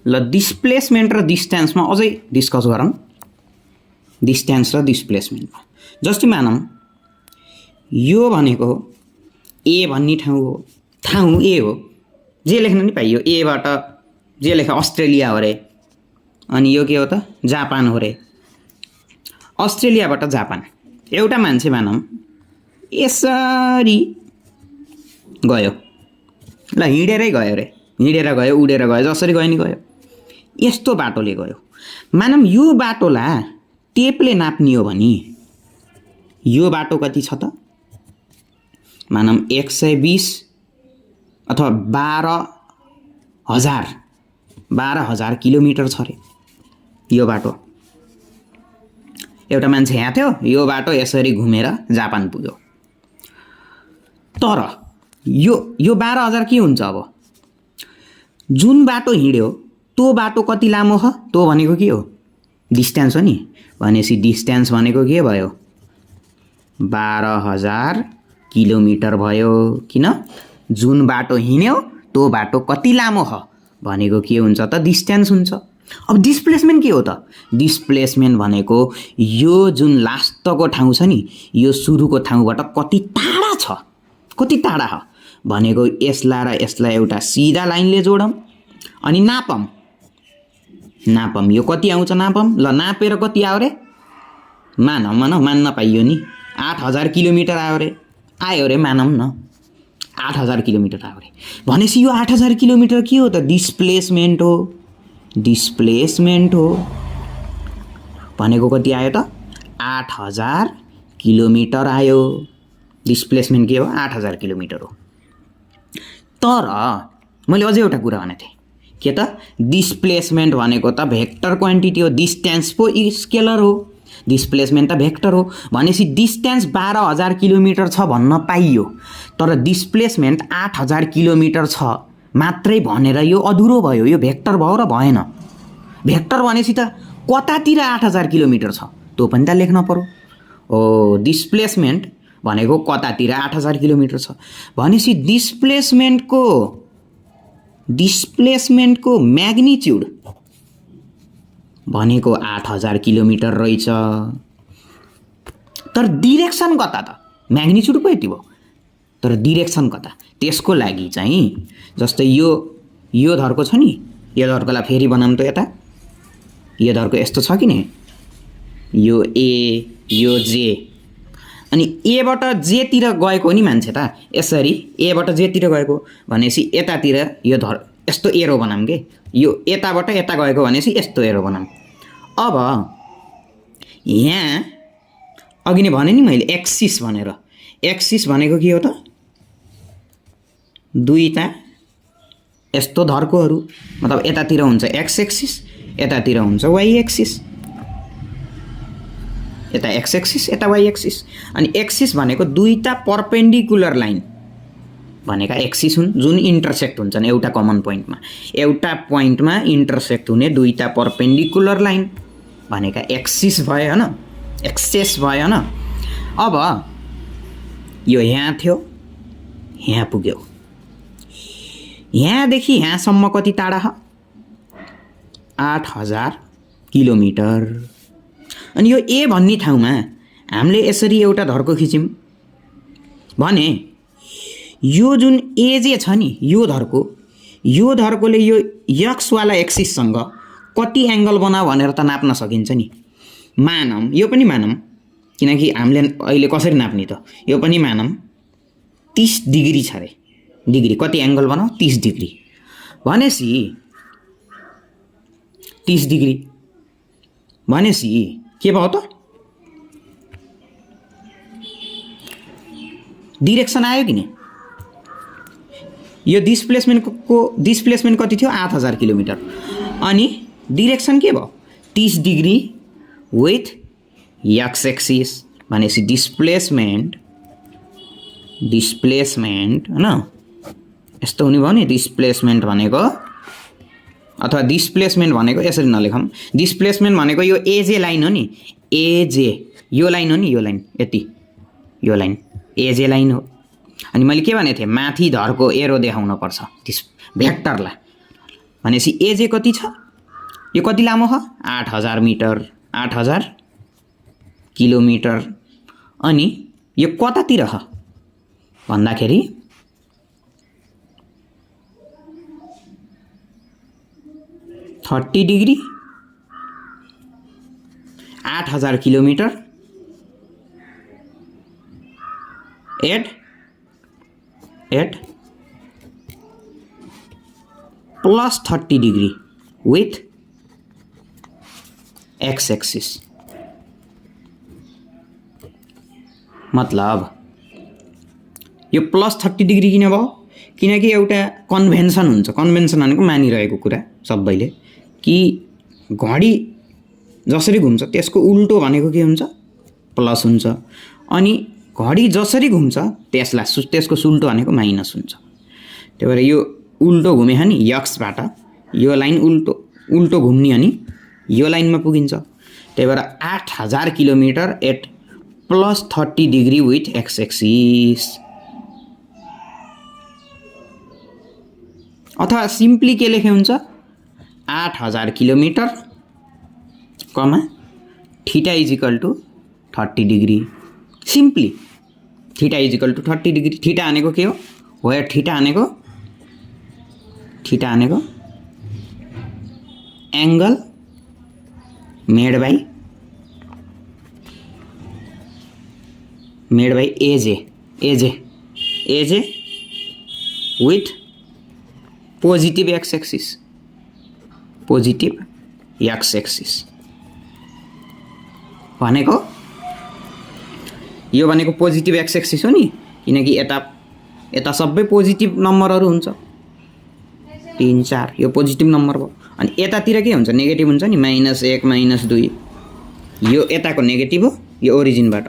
ल डिस्प्लेसमेन्ट र डिस्टेन्समा अझै डिस्कस गरौँ। डिस्टेन्स र डिस्प्लेसमेन्टमा जस्तै मानौँ यो भनेको ए भन्ने ठाउँ ए हो, जे लेख्न नि पाइयो। एबाट जे लेख अस्ट्रेलिया हो रे, अनि यो के हो त जापान हो रे। अस्ट्रेलियाबाट जापान एउटा मान्छे मानौँ यसरी गयो, ल हिँडेरै गयो रे, हिँडेर गयो उडेर गयो जसरी गयो नि गयो, यस्तो बाटोले गयो। मानौँ यो बाटोलाई टेपले नाप्ने हो भने यो बाटो कति छ त, मानौँ 120 अथवा 12,000 किलोमिटर छ रे यो बाटो। एउटा मान्छे यहाँ थियो, यो बाटो यसरी घुमेर जापान पुग्यो। तर यो 12,000 के हुन्छ, अब जुन बाटो हिँड्यो त्यो बाटो कति लामो हो, त्यो भनेको के हो डिस्टेन्स हो नि। भनेपछि डिस्टेन्स भनेको के भयो 12,000 किलोमिटर भयो। किन, जुन बाटो हिँड्यो त्यो बाटो कति लामो हो भनेको के हुन्छ त डिस्टेन्स हुन्छ। अब डिस्प्लेसमेन्ट के हो त, डिस्प्लेसमेन्ट भनेको यो जुन लास्टको ठाउँ छ नि, यो सुरुको ठाउँबाट कति टाढा छ, कति टाढा हो भनेको यसलाई र यसलाई एउटा सिधा लाइनले जोडौँ अनि नापौँ। यो कति आउँछ नापौँ। ल नापेर कति आयो रे, मानौँ मान्न पाइयो नि 8,000 किलोमिटर आयो रे मानौँ न 8,000 किलोमिटर आयो रे। भनेपछि यो 8,000 किलोमिटर के हो त डिस्प्लेसमेन्ट हो। भनेको कति आयो त 8,000 किलोमिटर आयो। डिस्प्लेसमेन्ट के हो 8,000 किलोमिटर हो। तर मैले अझै एउटा कुरा भनेको थिएँ के त, डिस्प्लेसमेन्ट भनेको त भेक्टर क्वान्टिटी हो, डिस्टेन्स पो स्केलर हो, डिस्प्लेसमेन्ट त भेक्टर हो। भनेपछि डिस्टेन्स 12,000 किलोमिटर छ भन्न पाइयो, तर डिस्प्लेसमेन्ट 8,000 किलोमिटर छ मात्रै भनेर यो अधुरो भयो, यो भेक्टर भयो र भएन। भेक्टर भनेपछि त कतातिर 8,000 किलोमिटर छ त्यो पनि त लेख्न पर्यो। ओ डिस्प्लेसमेन्ट भनेको कतातिर 8,000 किलोमिटर छ भनेपछि डिस्प्लेसमेन्टको म्याग्निट्युड भनेको 8,000 किलोमिटर रहेछ। तर डिरेक्सन कता त, म्याग्निट्युड पो यति भयो तर डिरेक्सन कता, त्यसको लागि चाहिँ जस्तै यो धर्को छ नि, यो धर्कोलाई फेरि बनाऊँ त यता, यो धर्को यस्तो छ कि नि, यो ए यो जे, अनि एबाट जेतिर गएको नि मान्छे त यसरी एबाट जेतिर गएको भनेपछि यतातिर यो यस्तो एरो बनाऊँ के, यो यताबाट यता गएको भनेपछि यस्तो एरो बनाऊँ। अब यहाँ अघि नै भने नि मैले एक्सिस भनेर, एक्सिस भनेको के हो त दुईटा यस्तो धर्कोहरू, मतलब यतातिर हुन्छ एक्स एक्सिस यतातिर हुन्छ वाइ एक्सिस, यता एक्स एक्सिस यता वाइ एक्सिस। अनि एक्सिस भनेको दुईटा परपेन्डिकुलर लाइन भनेका एक्सिस हुन् जुन इन्टरसेक्ट हुन्छन् एउटा कमन पोइन्टमा, एउटा पोइन्टमा इन्टरसेक्ट हुने दुईटा परपेन्डिकुलर लाइन भनेका एक्सिस भयो हैन, एक्सेस भयो हैन। अब यो यहाँ थियो, यहाँ पुग्यो, यहाँदेखि यहाँसम्म कति टाढा हो 8,000 किलोमिटर। अनि यो ए भन्ने ठाउँमा हामीले यसरी एउटा धर्को खिच्यौँ भने यो जुन एजे छ नि, यो धर्कोले यो एक्स वाला एक्सिससँग कति एङ्गल बनाऊ भनेर त नाप्न सकिन्छ नि। मानौँ यो पनि मानौँ, किनकि हामीले अहिले कसरी नाप्ने त, यो पनि मानौँ 30 डिग्री छ रे, डिग्री कति एङ्गल बनाऊ 30 डिग्री भनेपछि 30 डिग्री भनेपछि के भयो त डिरेक्सन आयो कि नि। यो डिस्प्लेसमेन्ट कति थियो 8,000 किलोमिटर, अनि डिरेक्सन के भयो 30 डिग्री विथ एक्स एक्सिस भनेपछि डिस्प्लेसमेन्ट हैन यस्तो हुने भयो नि। डिस्प्लेसमेन्ट भनेको अथवा डिस्प्लेसमेन्ट भनेको यसरी नलेखौँ, डिस्प्लेसमेन्ट भनेको यो एजे लाइन हो नि, एजे यो लाइन हो नि, यो लाइन यति यो लाइन एजे लाइन हो। अनि मैले के भनेको थिएँ माथि धरको एरो देखाउन पर्छ भेक्टरलाई, भनेपछि एजे कति छ, यो कति लामो छ 8000 मिटर, 8000 किलोमिटर। अनि यो कतातिर छ भन्दाखेरि 30 degree, 8000 kilometre at plus 30 degree with x axis. मतलब यो प्लस 30 डिग्री किन भयो, किनकि एउटा कन्भेन्सन हुन्छ। कन्भेन्सन भनेको मानिरहेको कुरा सबैले कि घडी जसरी घुम्छ त्यसको उल्टो भनेको के हुन्छ, प्लस हुन्छ। अनि घडी जसरी घुम्छ त्यसको उल्टो भनेको माइनस हुन्छ। त्यही भएर यो उल्टो घुमे नि यक्सबाट यो लाइन उल्टो घुम्ने अनि यो लाइनमा पुगिन्छ। त्यही भएर 8000 kilometre at plus 30 degree with x axis. अथवा सिम्पली के लेखे हुन्छ 8000 kilometre comma theta is equal to 30 degree. Simply theta is equal to 30 degree. Theta भनेको के हो, वेयर थीटा भनेको angle made by A J with positive x axis भनेको यो भनेको पोजिटिभ एक्स एक्सिस हो नि, किनकि यता सबै पोजिटिभ नम्बरहरू हुन्छ 3 4, यो पोजिटिभ नम्बर भयो। अनि यतातिर के हुन्छ नेगेटिभ हुन्छ नि, -1 -2, यो यताको नेगेटिभ हो यो ओरिजिनबाट।